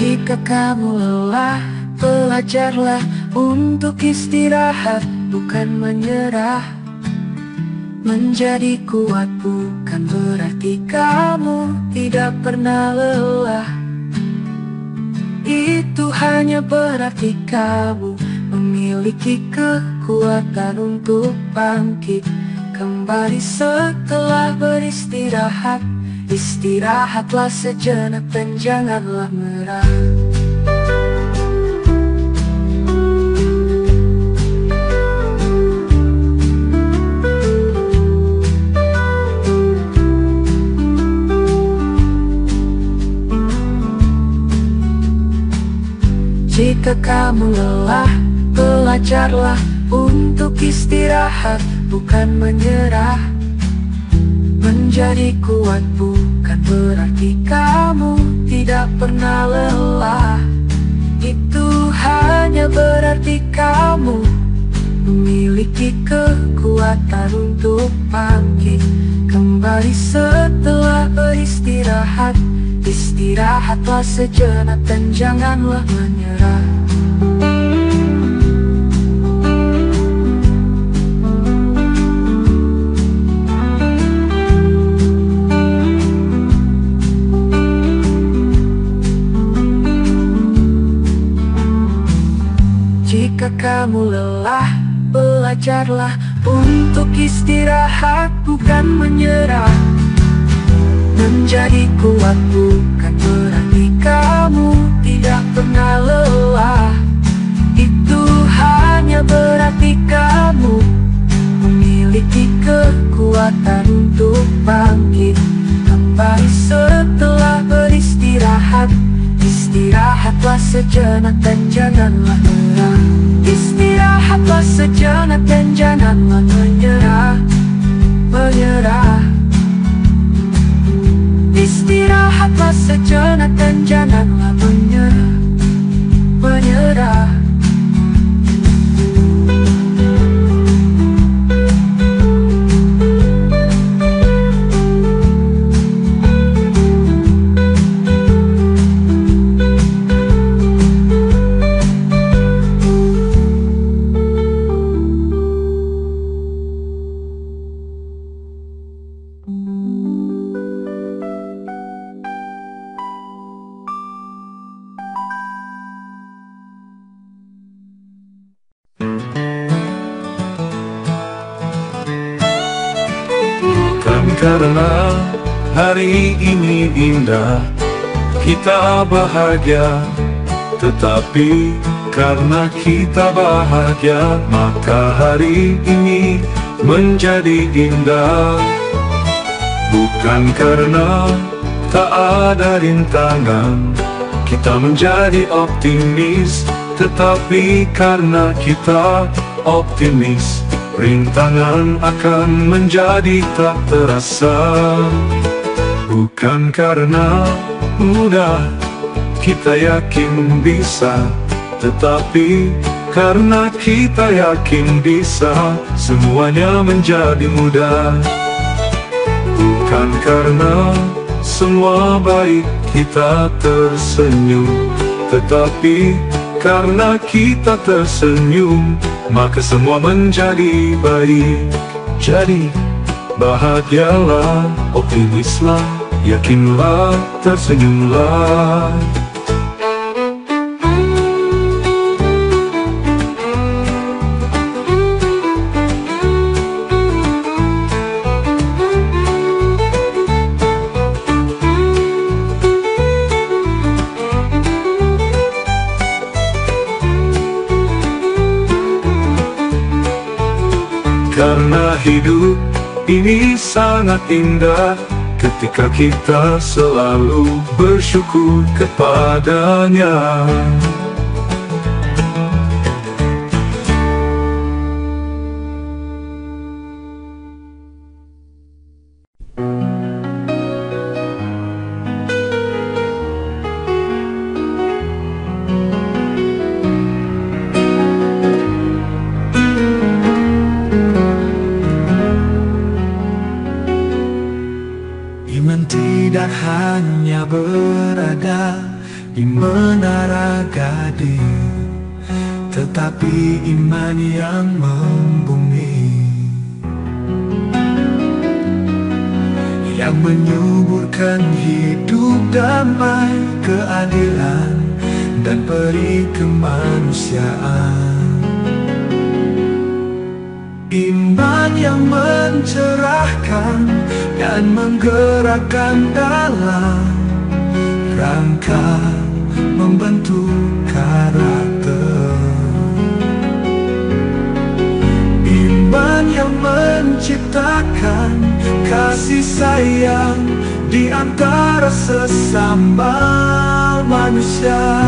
Jika kamu lelah, belajarlah untuk istirahat, bukan menyerah. Menjadi kuat bukan berarti kamu tidak pernah lelah. Itu hanya berarti kamu memiliki kekuatan untuk bangkit kembali setelah beristirahat. Istirahatlah sejenak dan janganlah menyerah. Jika kamu lelah, belajarlah untuk istirahat, bukan menyerah. Menjadi kuat bukan berarti kamu tidak pernah lelah. Itu hanya berarti kamu memiliki kekuatan untuk bangkit kembali setelah beristirahat. Istirahatlah sejenak dan janganlah menyerah. Jika kamu lelah, belajarlah untuk istirahat, bukan menyerah. Menjadi kuat bukan berarti kamu tidak pernah lelah. Itu hanya berarti kamu memiliki kekuatan untuk bangkit kembali setelah beristirahat. Istirahatlah sejenak dan janganlah menyerah. Istirahatlah sejenak dan janganlah menyerah. Menyerah. Istirahatlah sejenak dan janganlah menyerah. Menyerah. Karena hari ini indah, kita bahagia. Tetapi karena kita bahagia, maka hari ini menjadi indah. Bukan karena tak ada rintangan kita menjadi optimis, tetapi karena kita optimis, rintangan akan menjadi tak terasa. Bukan karena mudah kita yakin bisa, tetapi karena kita yakin bisa, semuanya menjadi mudah. Bukan karena semua baik kita tersenyum, tetapi karena kita tersenyum, maka semua menjadi baik. Jadi bahagialah, optimislah, yakinlah, tersenyumlah. Karena hidup ini sangat indah ketika kita selalu bersyukur kepadanya. Iman tidak hanya berada di menara gading, tetapi iman yang membumi, yang menyuburkan hidup damai, keadilan, dan peri kemanusiaan. Iman yang mencerahkan dan menggerakkan dalam rangka membentuk karakter. Iman yang menciptakan kasih sayang di antara sesama manusia.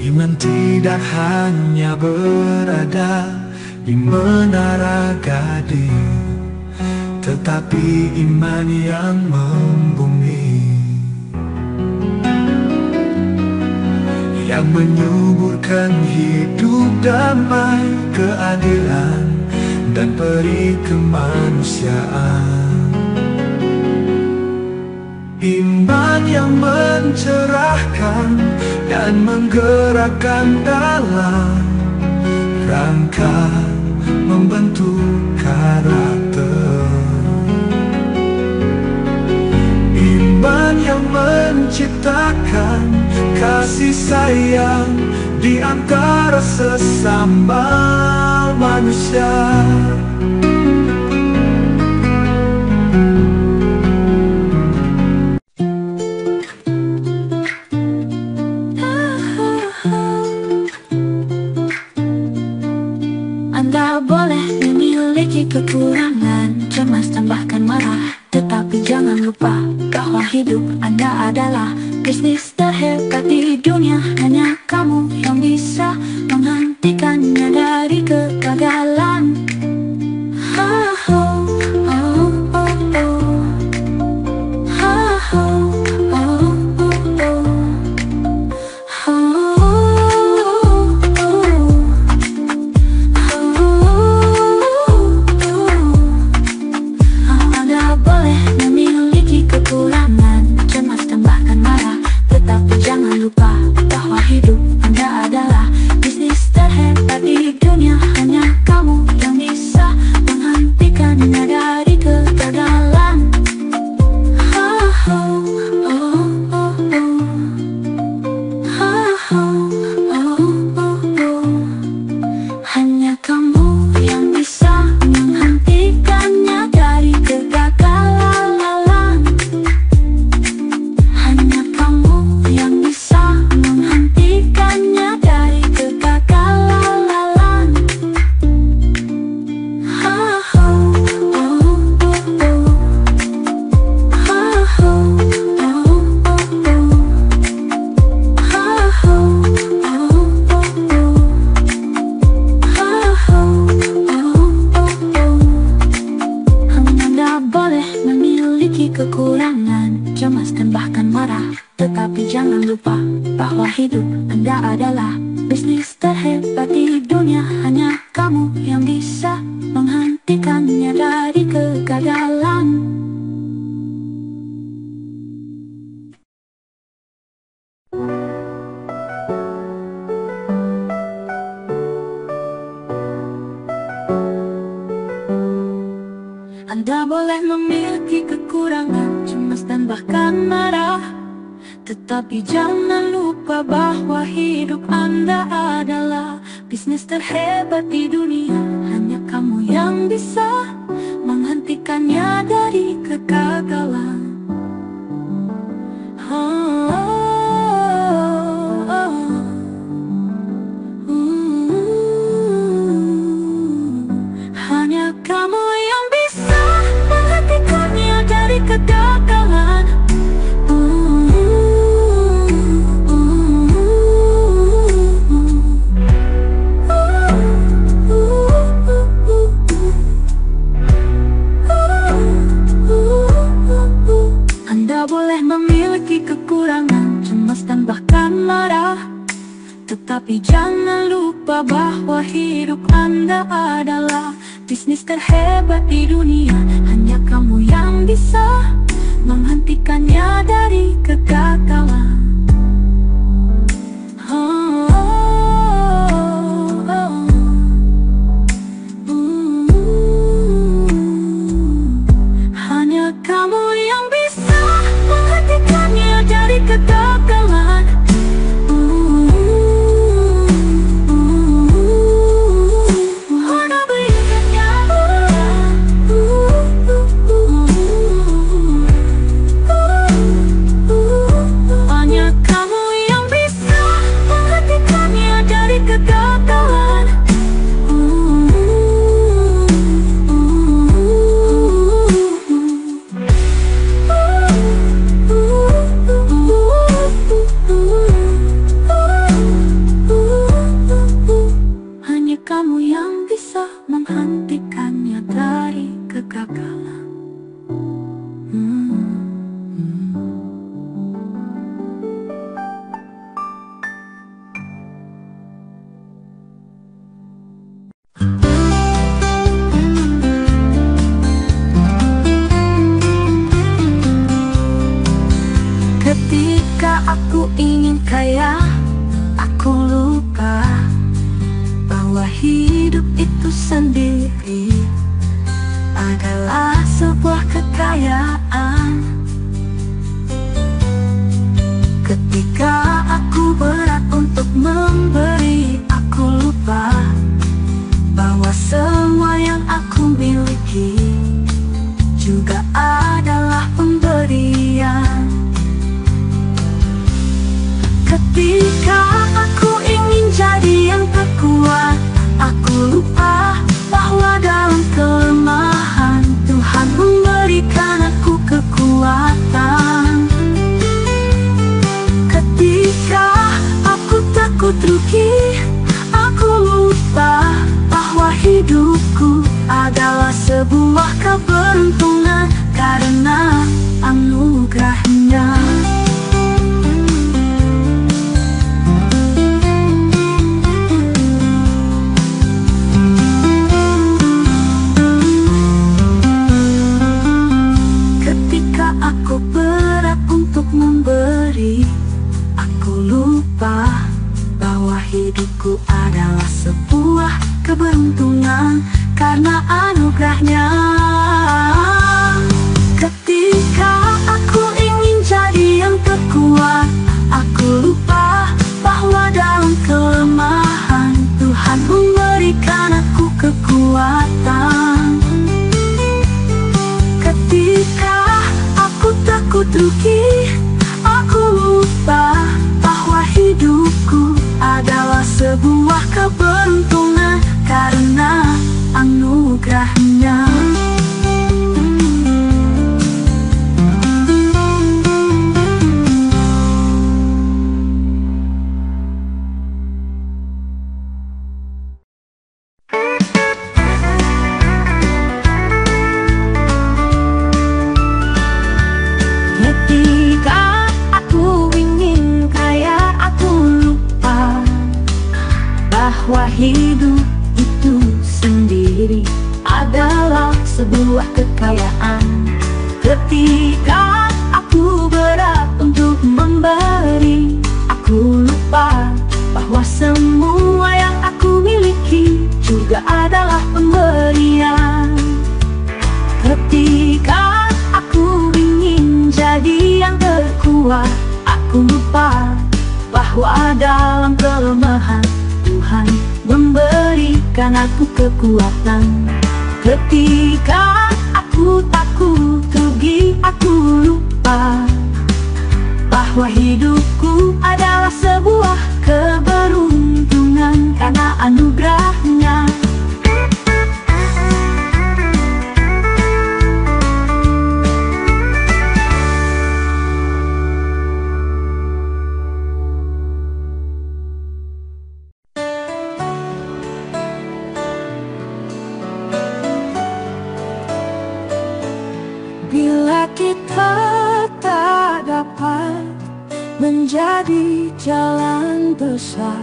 Iman tidak hanya berada di menara gading, tetapi iman yang membumi, yang menyuburkan hidup damai, keadilan, dan peri kemanusiaan. Iman yang mencerahkan dan menggerakkan dalam rangka membentuk karakter. Iman yang menciptakan kasih sayang di antara sesama manusia. Anda boleh memiliki kekurangan, cemas dan bahkan marah, tetapi jangan lupa bahwa hidup Anda adalah bisnis terhebat di dunia. Hanya kamu yang bisa menghentikannya dari kegagalan. Kekurangan, cemas dan bahkan marah, tetapi jangan lupa bahwa hidup Anda adalah bisnis terhebat di dunia. Hanya kamu yang bisa menghentikannya dari kegagalan. Anda boleh memiliki kekurangan, cemas dan bahkan marah, tetapi jangan lupa bahwa hidup Anda adalah bisnis terhebat di dunia. Hanya kamu yang bisa menghentikannya dari kegagalan. Hanya kamu yang bisa menghentikannya dari kegagalan. Anda boleh memiliki kekurangan, cemas dan bahkan marah, tetapi jangan lupa bahwa hidup Anda adalah bisnis terhebat di dunia. Hanya kamu yang bisa menghentikannya dari kegagalan. Hanya kamu yang bisa menghentikannya dari kegagalan. Menghentikannya dari kegagalan. Ketika aku ingin kaya, aku lupa bahwa hidup itu sendiri adalah sebuah kekayaan. Ketika aku berat untuk memberi, aku lupa bahwa semua yang aku miliki juga adalah pemberian. Ketika aku ingin jadi yang terkuat, aku lupa bahwa dalam kelemahan Tuhan memberikan aku kekuatan. Ketika aku takut rugi, aku lupa bahwa hidupku adalah sebuah keberuntungan karena anugerahnya. Aku berat untuk memberi, aku lupa bahwa hidupku adalah sebuah keberuntungan karena anugerahnya. Ketika aku ingin jadi yang terkuat, aku lupa bahwa dalam kelemahan Tuhan memberikan aku kekuatan. Ketika aku takut rugi, aku lupa bahwa hidupku adalah sebuah keberuntungan karena anugerahnya. Ketika aku ingin kaya, aku lupa bahwa hidup itu sendiri adalah sebuah kekayaan. Ketika aku berat untuk memberi, aku lupa bahwa semua yang aku miliki juga adalah pemberian. Ketika aku ingin jadi yang terkuat, aku lupa bahwa dalam kelemahan Tuhan memberikan aku kekuatan. Ketika aku takut rugi, aku lupa bahwa hidupku adalah sebuah keberuntungan karena anugerahnya. Bila kita tak dapat menjadi jalan besar,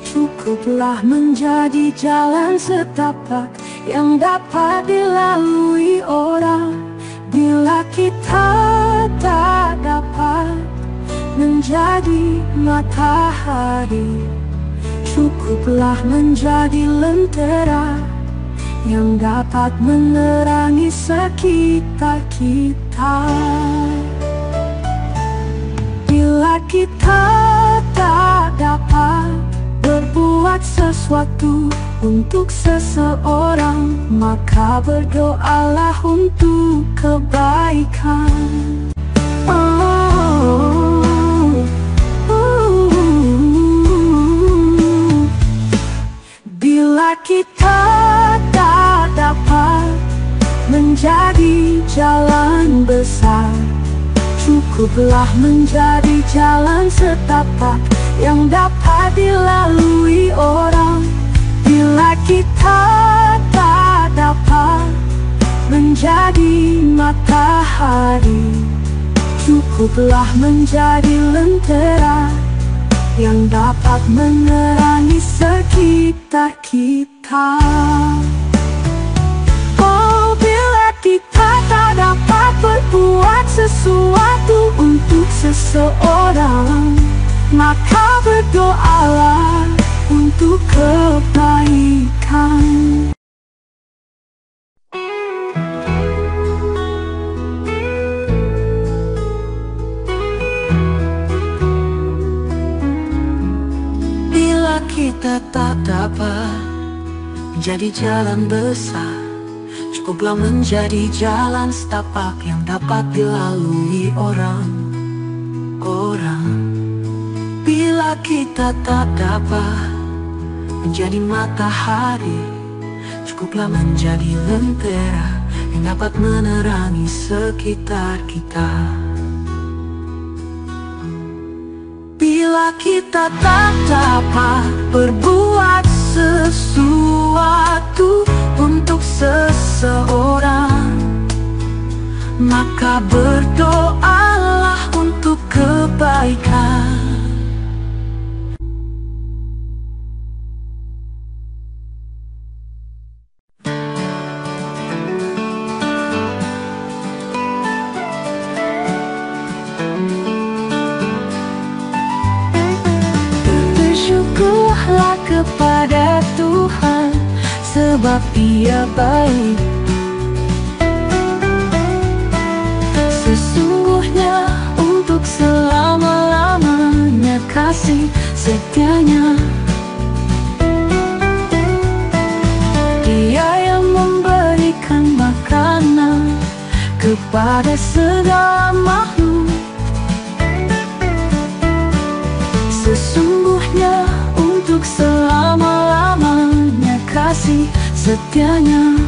cukuplah menjadi jalan setapak yang dapat dilalui orang. Bila kita tak dapat menjadi matahari, cukuplah menjadi lentera yang dapat menerangi sekitar kita. Bila kita tak dapat berbuat sesuatu untuk seseorang, maka berdoalah untuk kebaikan. Bila kita tak dapat menjadi jalan besar, cukuplah menjadi jalan setapak yang dapat dilalui orang. Bila kita tak dapat menjadi matahari, cukuplah menjadi lentera yang dapat menerangi sekitar kita. Oh, bila kita tak dapat berbuat sesuatu untuk seseorang, maka berdoalah untuk kebaikan. Bila kita tak dapat menjadi jalan besar, cukuplah menjadi jalan setapak yang dapat dilalui orang. Bila kita tak dapat menjadi matahari, cukuplah menjadi lentera yang dapat menerangi sekitar kita. Bila kita tak dapat berbuat sesuatu untuk seseorang, maka berdoalah untuk kebaikan. Bersyukurlah kepada Tuhan, sebab Ia baik. Sesungguhnya untuk selama-lamanya kasih setianya. Dia yang memberikan makanan kepada segala makhluk. Sesungguhnya untuk selama-lamanya kasih setianya.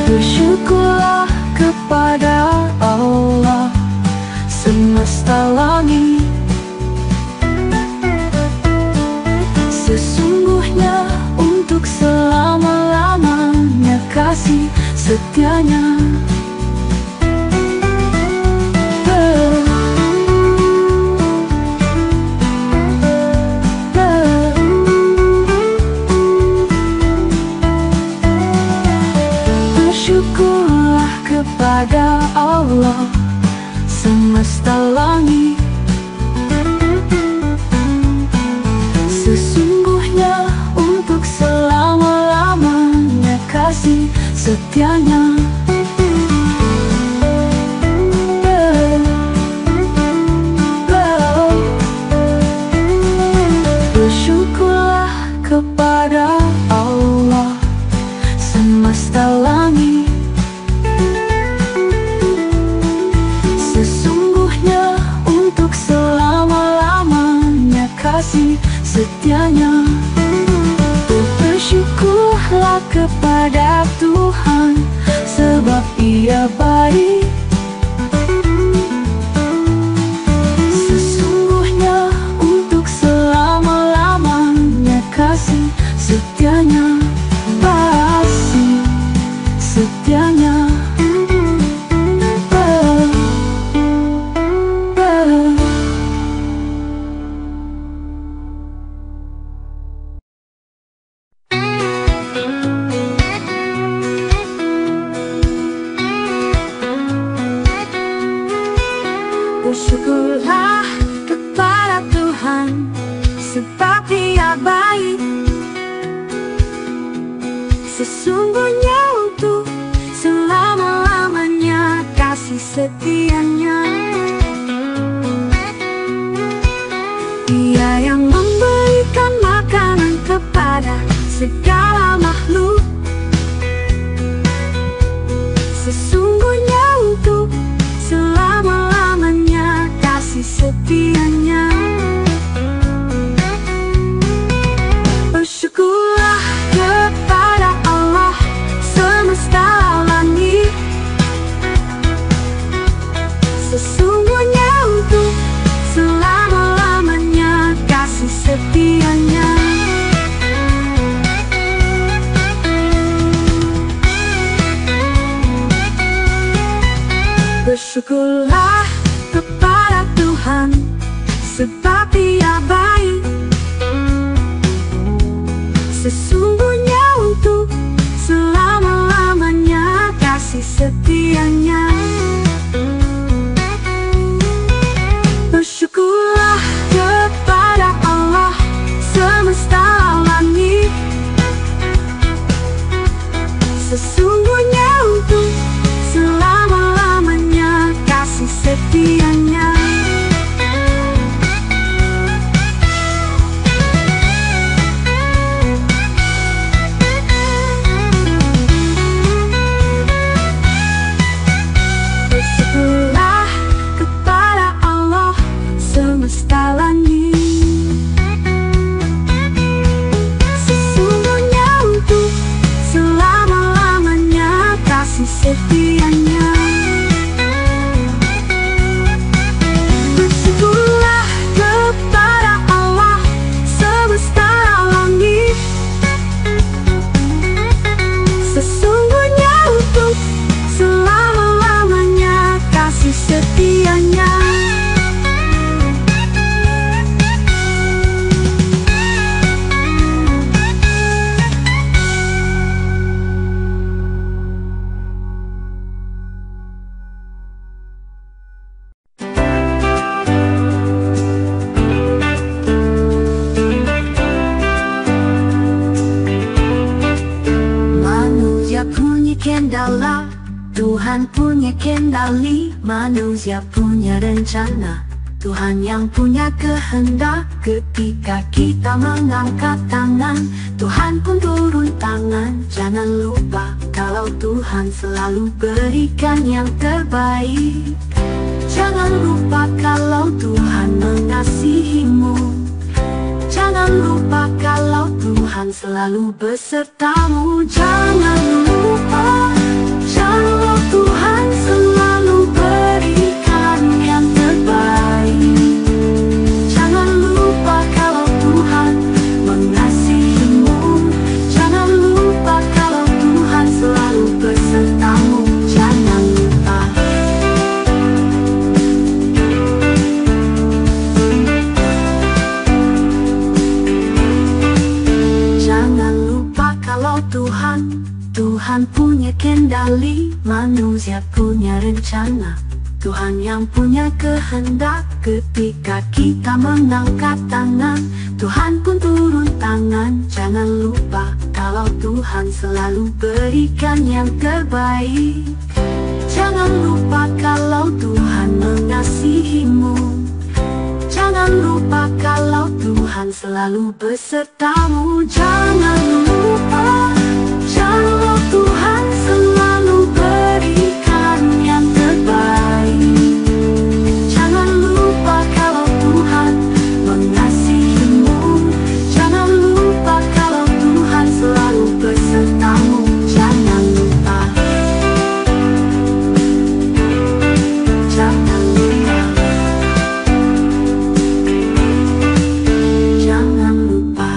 Bersyukurlah kepada Allah semesta langit. Sesungguhnya untuk selama-lamanya kasih setianya. Bersyukurlah kepada Allah semesta langit. Sesungguhnya untuk selama-lamanya kasih setianya. Bersyukurlah kepada Allah semesta langit. Sesungguhnya untuk selama-lamanya kasih setianya. Bersyukurlah kepada Tuhan, sebab Ia baik. Sesungguhnya untuk selama-lamanya kasih setianya. Kasih setianya. Sesungguhnya untuk selama-lamanya kasih setianya. Dia yang memberikan makanan kepada segala makhluk. Sesungguhnya untuk selama-lamanya kasih setianya. Bersyukurlah kepada Allah semesta langit. Sesungguhnya untuk selama-lamanya kasih setianya. Bersyukurlah kepada Tuhan sebab Dia baik. Sesungguhnya untuk selama-lamanya kasih setianya. Bersyukurlah kepada Allah semesta langit. Sesungguhnya untuk selama-lamanya kasih setianya. Bersyukurlah kepada Allah semesta langit. Sesungguhnya untuk selama-lamanya kasih setianya. Bersyukurlah kepada Allah semesta langit. Sesungguhnya untuk selama-lamanya kasih setianya. Manusia punya kendala, Tuhan punya kendali. Manusia punya rencana, Tuhan yang punya kehendak. Ketika kita mengangkat tangan, Tuhan pun turun tangan. Jangan lupa kalau Tuhan selalu berikan yang terbaik. Jangan lupa kalau Tuhan mengasihimu. Jangan lupa kalau Tuhan selalu besertamu. Jangan lupa kalau Tuhan selalu berikan yang terbaik. Jangan lupa kalau Tuhan mengasihimu. Jangan lupa kalau Tuhan selalu besertamu. Jangan lupa. Jangan lupa kalau Tuhan punya kendali. Manusia punya rencana, Tuhan yang punya kehendak. Ketika kita mengangkat tangan, Tuhan pun turun tangan. Jangan lupa kalau Tuhan selalu berikan yang terbaik. Jangan lupa kalau Tuhan mengasihimu. Jangan lupa kalau Tuhan selalu besertamu. Jangan lupa kalau Tuhan selalu berikan yang terbaik. Jangan lupa kalau Tuhan mengasihimu. Jangan lupa kalau Tuhan selalu besertamu. Jangan lupa. Jangan lupa. Jangan lupa.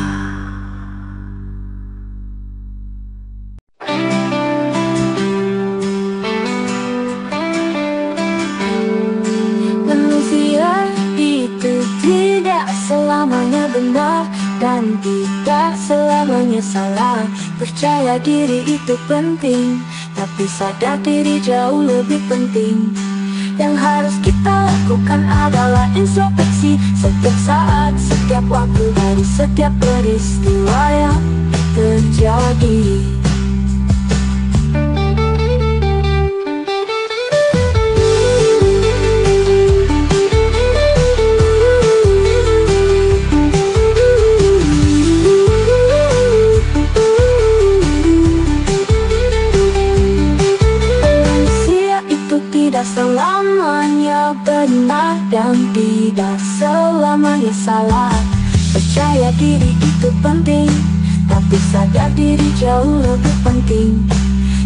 Manusia itu tidak selamanya benar dan tidak selamanya salah. Percaya diri itu penting, tapi sadar diri jauh lebih penting. Yang harus kita lakukan adalah introspeksi setiap saat, setiap waktu, dari setiap peristiwa yang terjadi. selamanya benar dan tidak selamanya salah. Percaya diri itu penting, tapi sadar diri jauh lebih penting.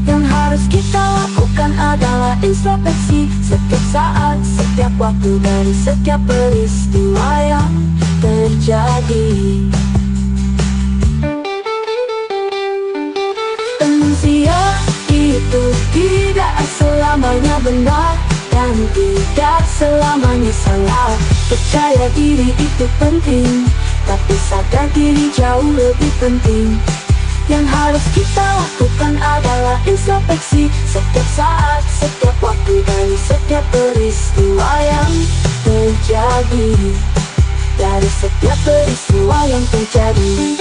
Yang harus kita lakukan adalah introspeksi setiap saat, setiap waktu, dari setiap peristiwa yang terjadi. Manusia itu tidak selamanya benar dan tidak selamanya salah. Percaya diri itu penting, tapi sadar diri jauh lebih penting. Yang harus kita lakukan adalah introspeksi setiap saat, setiap waktu, dari setiap peristiwa yang terjadi. Dari setiap peristiwa yang terjadi.